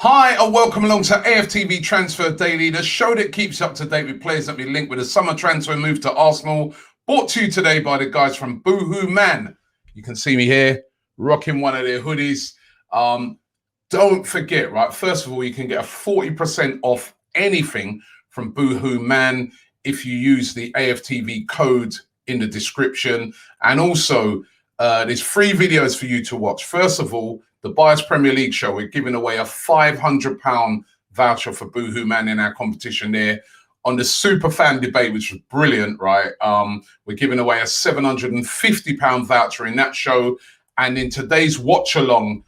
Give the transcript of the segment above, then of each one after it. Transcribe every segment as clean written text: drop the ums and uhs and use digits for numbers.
Hi and welcome along to AFTV Transfer Daily, the show that keeps you up to date with players that we link with a summer transfer move to Arsenal. Brought to you today by the guys from Boohoo Man. You can see me here rocking one of their hoodies. Don't forget, right? First of all, you can get a 40% off anything from Boohoo Man if you use the AFTV code in the description. And also, there's free videos for you to watch. First of all, the Bias Premier League show, we're giving away a £500 voucher for Boohoo Man in our competition there. On the super fan debate, which was brilliant, right? We're giving away a £750 voucher in that show. And in today's watch along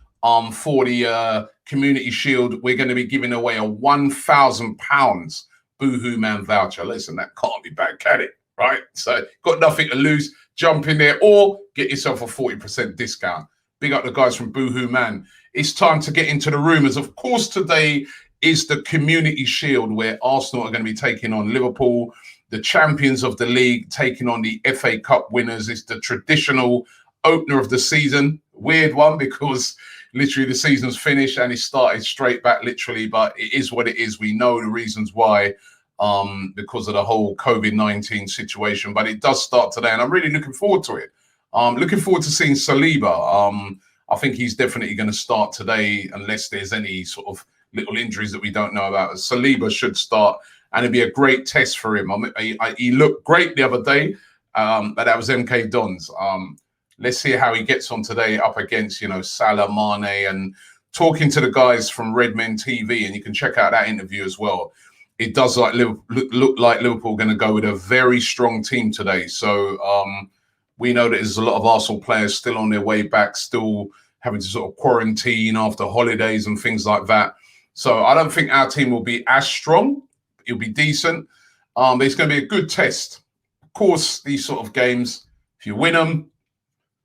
for the Community Shield, we're going to be giving away a £1,000 Boohoo Man voucher. Listen, that can't be bad, can it? Right? So got nothing to lose. Jump in there or get yourself a 40% discount. Big up the guys from Boohoo Man. It's time to get into the rumours. Of course, today is the Community Shield where Arsenal are going to be taking on Liverpool, the champions of the league, taking on the FA Cup winners. It's the traditional opener of the season. Weird one because literally the season's finished and it started straight back literally, but it is what it is. We know the reasons why because of the whole COVID-19 situation, but it does start today and I'm really looking forward to it. Looking forward to seeing Saliba. I think he's definitely going to start today unless there's any sort of little injuries that we don't know about. Saliba should start and it'd be a great test for him. He looked great the other day, but that was MK Dons. Let's see how he gets on today up against, Salah, Mane, and talking to the guys from Redmen TV, and you can check out that interview as well. It does look like Liverpool are going to go with a very strong team today. So we know that there's a lot of Arsenal players still on their way back, still having to sort of quarantine after holidays and things like that. So I don't think our team will be as strong. It'll be decent. But it's going to be a good test. Of course, these sort of games, if you win them,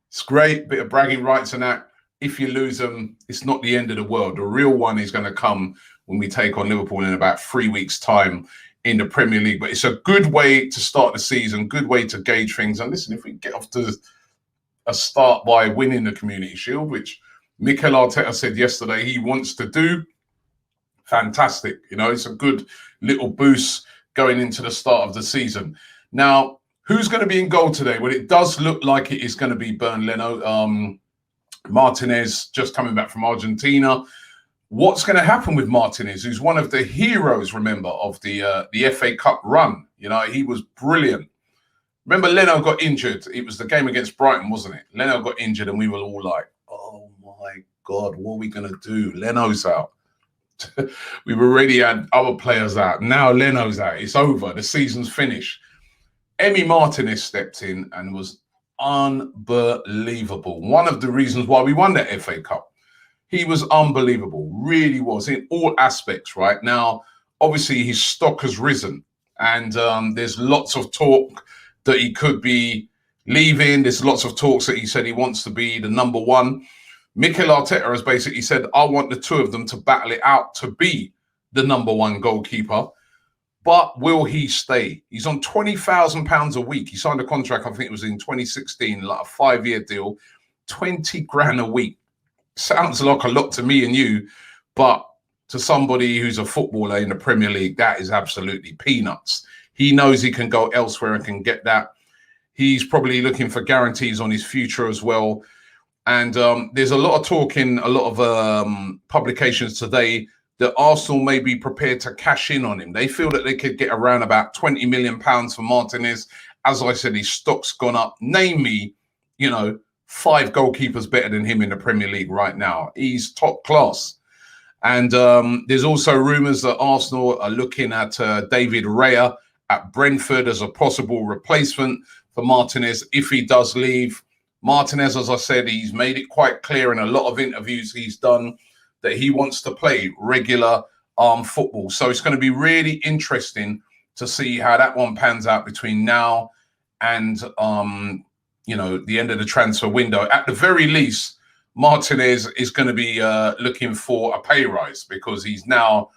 it's great, bit of bragging rights and that. If you lose them, it's not the end of the world. The real one is going to come when we take on Liverpool in about 3 weeks' time in the Premier League. But it's a good way to start the season, good way to gauge things. And listen, if we get off to a start by winning the Community Shield, which Mikel Arteta said yesterday he wants to do, fantastic. It's a good little boost going into the start of the season. Now, who's going to be in goal today? Well, it does look like it is going to be Bernd Leno. Martinez just coming back from Argentina. What's going to happen with Martinez, who's one of the heroes, remember, of the FA Cup run? He was brilliant. Remember, Leno got injured. It was the game against Brighton, wasn't it? Leno got injured and we were all like, oh my God, what are we going to do? Leno's out. We've already had other players out. Now Leno's out. It's over. The season's finished. Emi Martinez stepped in and was unbelievable. One of the reasons why we won that FA Cup. He was unbelievable, really was, in all aspects right now. Obviously, his stock has risen and there's lots of talk that he could be leaving. There's lots of talks that he said he wants to be the number one. Mikel Arteta has basically said, I want the two of them to battle it out to be the number one goalkeeper. But will he stay? He's on £20,000 a week. He signed a contract, I think it was in 2016, like a 5-year deal, 20 grand a week. Sounds like a lot to me and you, but to somebody who's a footballer in the Premier League, that is absolutely peanuts. He knows he can go elsewhere and can get that. He's probably looking for guarantees on his future as well. And there's a lot of talk in a lot of publications today that Arsenal may be prepared to cash in on him. They feel that they could get around about £20 million for Martinez. As I said, his stock's gone up. Name me, 5 goalkeepers better than him in the Premier League right now. He's top class. And there's also rumours that Arsenal are looking at David Raya at Brentford as a possible replacement for Martinez if he does leave. Martinez, as I said, he's made it quite clear in a lot of interviews he's done that he wants to play regular football. So it's going to be really interesting to see how that one pans out between now and the end of the transfer window. At the very least, Martinez is going to be looking for a pay rise because he's no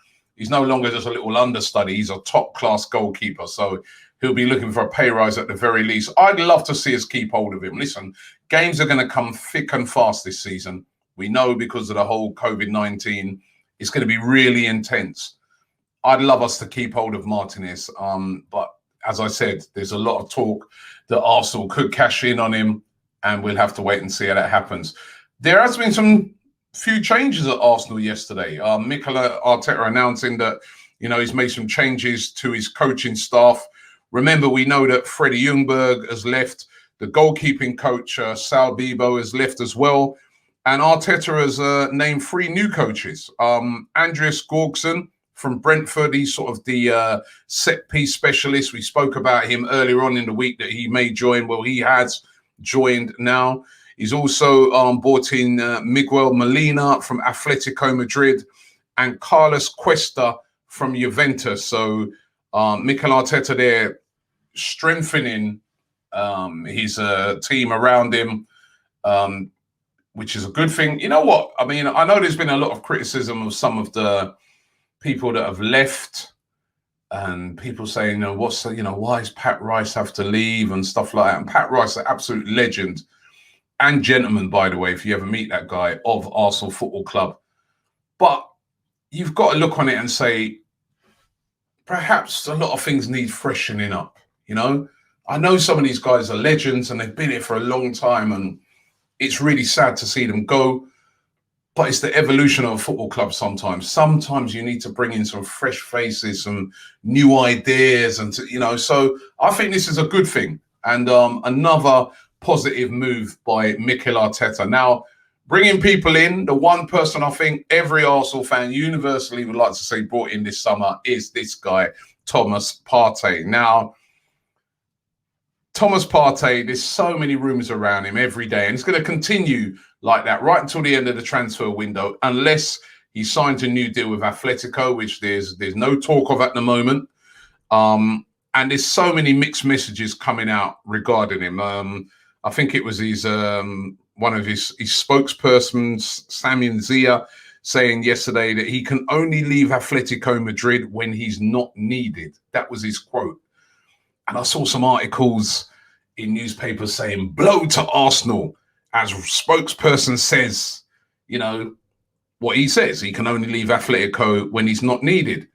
longer just a little understudy. He's a top class goalkeeper. So he'll be looking for a pay rise at the very least. I'd love to see us keep hold of him. Listen, games are going to come thick and fast this season. We know because of the whole COVID-19 It's going to be really intense. I'd love us to keep hold of Martinez, but as I said, there's a lot of talk that Arsenal could cash in on him, and we'll have to wait and see how that happens. There has been some few changes at Arsenal yesterday. Mikel Arteta announcing that, he's made some changes to his coaching staff. Remember, we know that Freddie Ljungberg has left. The goalkeeping coach, Sal Bibo, has left as well. And Arteta has named 3 new coaches. Andreas Gorgson from Brentford, he's sort of the set-piece specialist. We spoke about him earlier on in the week that he may join. Well, he has joined now. He's also brought in Miguel Molina from Atletico Madrid and Carlos Cuesta from Juventus. So Mikel Arteta there strengthening his team around him, which is a good thing. You know what? I mean, I know there's been a lot of criticism of some of the people that have left, and people saying, why does Pat Rice have to leave and stuff like that? And Pat Rice, an absolute legend and gentleman, by the way, if you ever meet that guy, of Arsenal Football Club. But you've got to look on it and say, perhaps a lot of things need freshening up. I know some of these guys are legends and they've been here for a long time, and it's really sad to see them go. But it's the evolution of a football club sometimes. Sometimes you need to bring in some fresh faces, some new ideas, and so I think this is a good thing, and another positive move by Mikel Arteta. Now, bringing people in, the one person I think every Arsenal fan universally would like to say brought in this summer is this guy, Thomas Partey. Now, Thomas Partey, there's so many rumours around him every day, and it's going to continue like that right until the end of the transfer window, unless he signs a new deal with Atletico, which there's no talk of at the moment. And there's so many mixed messages coming out regarding him. I think it was his one of his spokespersons, Samuel Zia, saying yesterday that he can only leave Atletico Madrid when he's not needed. That was his quote. And I saw some articles in newspapers saying, blow to Arsenal, as spokesperson says, what he says. He can only leave Atletico when he's not needed.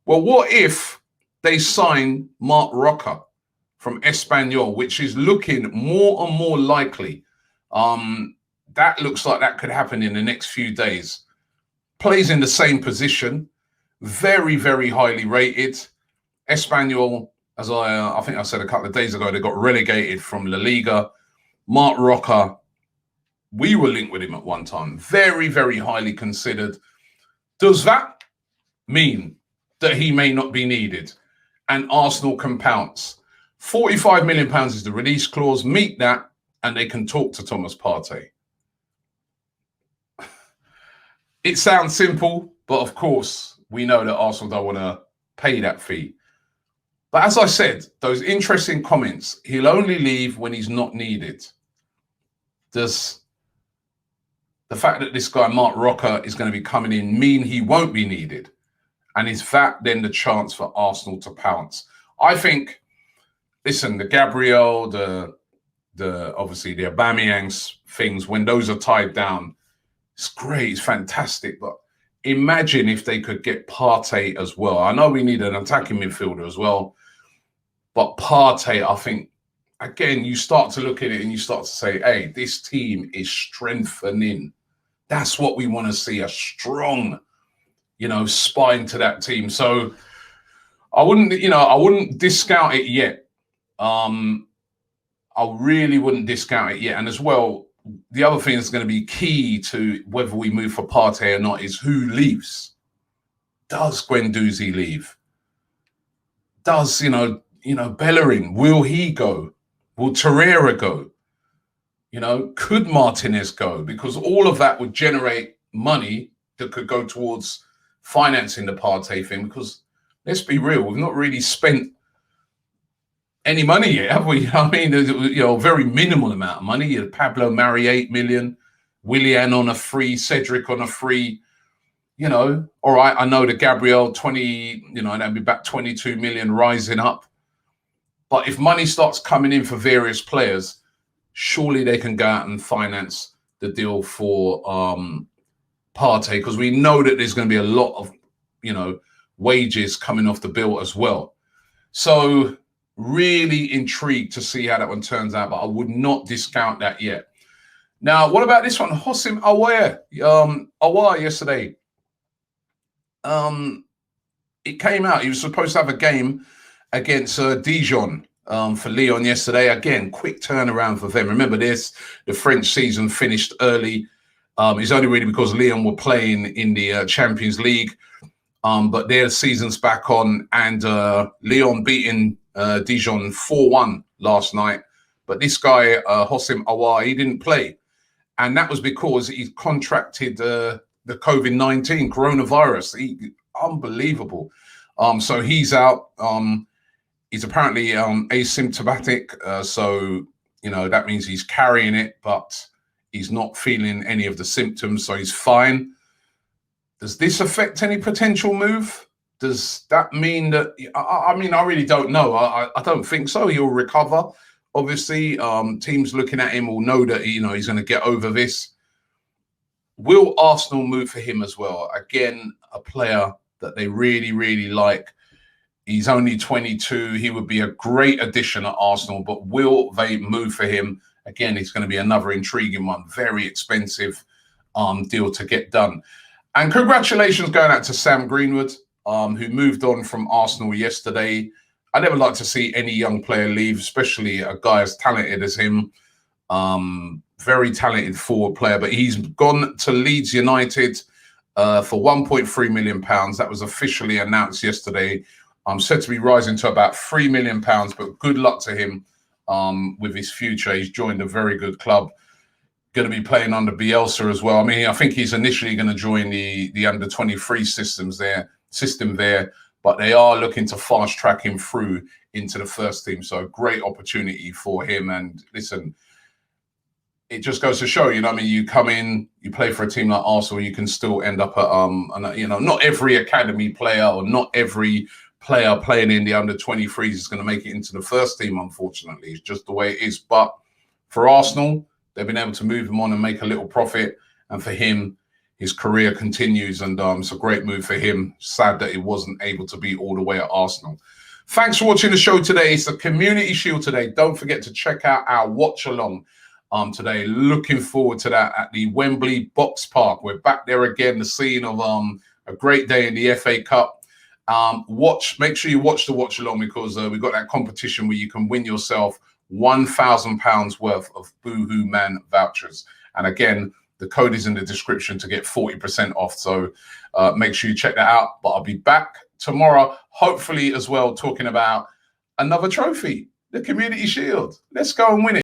Well, what if they sign Marc Roca from Espanyol, which is looking more and more likely? That looks like that could happen in the next few days. Plays in the same position, very, very highly rated. Espanyol, as I think I said a couple of days ago, they got relegated from La Liga. Marc Roca, we were linked with him at one time. Very, very highly considered. Does that mean that he may not be needed and Arsenal can pounce? £45 million is the release clause. Meet that and they can talk to Thomas Partey. It sounds simple, but of course, we know that Arsenal don't want to pay that fee. But as I said, those interesting comments, he'll only leave when he's not needed. Does the fact that this guy, Marc Roca, is going to be coming in mean he won't be needed? And is that then the chance for Arsenal to pounce? I think, listen, the Gabriel, the obviously the Aubameyang things, when those are tied down, it's great, it's fantastic. But imagine if they could get Partey as well. I know we need an attacking midfielder as well. But Partey, I think, again, you start to look at it and you start to say, hey, this team is strengthening. That's what we want to see, a strong, spine to that team. So I wouldn't discount it yet. I really wouldn't discount it yet. And as well, the other thing that's going to be key to whether we move for Partey or not is who leaves. Does Guendouzi leave? Does, Bellerin, will he go? Will Torreira go? Could Martinez go? Because all of that would generate money that could go towards financing the Partey thing. Because let's be real, we've not really spent any money yet, have we? I mean, a very minimal amount of money. You had Pablo Mari, 8 million, Willian on a free, Cedric on a free. All right, I know the Gabriel 20, that'd be back 22 million rising up. But if money starts coming in for various players, surely they can go out and finance the deal for Partey, because we know that there's going to be a lot of, wages coming off the bill as well. So really intrigued to see how that one turns out, but I would not discount that yet. Now, what about this one? Hossim Aouar yesterday. It came out. He was supposed to have a game against Dijon for Lyon yesterday. Again, quick turnaround for them. Remember this, the French season finished early. It's only really because Lyon were playing in the Champions League. But their season's back on, and Lyon beating Dijon 4-1 last night. But this guy, Hossim Aouar, he didn't play. And that was because he contracted the COVID-19 coronavirus. Unbelievable. So he's out. He's apparently asymptomatic. So, that means he's carrying it, but he's not feeling any of the symptoms. So he's fine. Does this affect any potential move? Does that mean that, I really don't know. I don't think so. He'll recover. Obviously, teams looking at him will know that, he's going to get over this. Will Arsenal move for him as well? Again, a player that they really, really like. He's only 22. He would be a great addition at Arsenal, but will they move for him? Again, it's going to be another intriguing one. Very expensive deal to get done. And congratulations going out to Sam Greenwood, who moved on from Arsenal yesterday. I never like to see any young player leave, especially a guy as talented as him. Very talented forward player, but he's gone to Leeds United for £1.3 million. That was officially announced yesterday. Said to be rising to about £3 million, but good luck to him with his future. He's joined a very good club. Going to be playing under Bielsa as well. I think he's initially going to join the under-23 system there, but they are looking to fast track him through into the first team. So great opportunity for him. And listen, it just goes to show, you come in, you play for a team like Arsenal, you can still end up at, not every academy player or not every player playing in the under-23s is going to make it into the first team, unfortunately. It's just the way it is. But for Arsenal, they've been able to move him on and make a little profit. And for him, his career continues. And it's a great move for him. Sad that he wasn't able to be all the way at Arsenal. Thanks for watching the show today. It's the Community Shield today. Don't forget to check out our watch along today. Looking forward to that at the Wembley Box Park. We're back there again, the scene of a great day in the FA Cup. Make sure you watch the watch along, because we've got that competition where you can win yourself £1,000 worth of Boohoo Man vouchers. And again, the code is in the description to get 40% off. So make sure you check that out. But I'll be back tomorrow, hopefully as well, talking about another trophy, the Community Shield. Let's go and win it.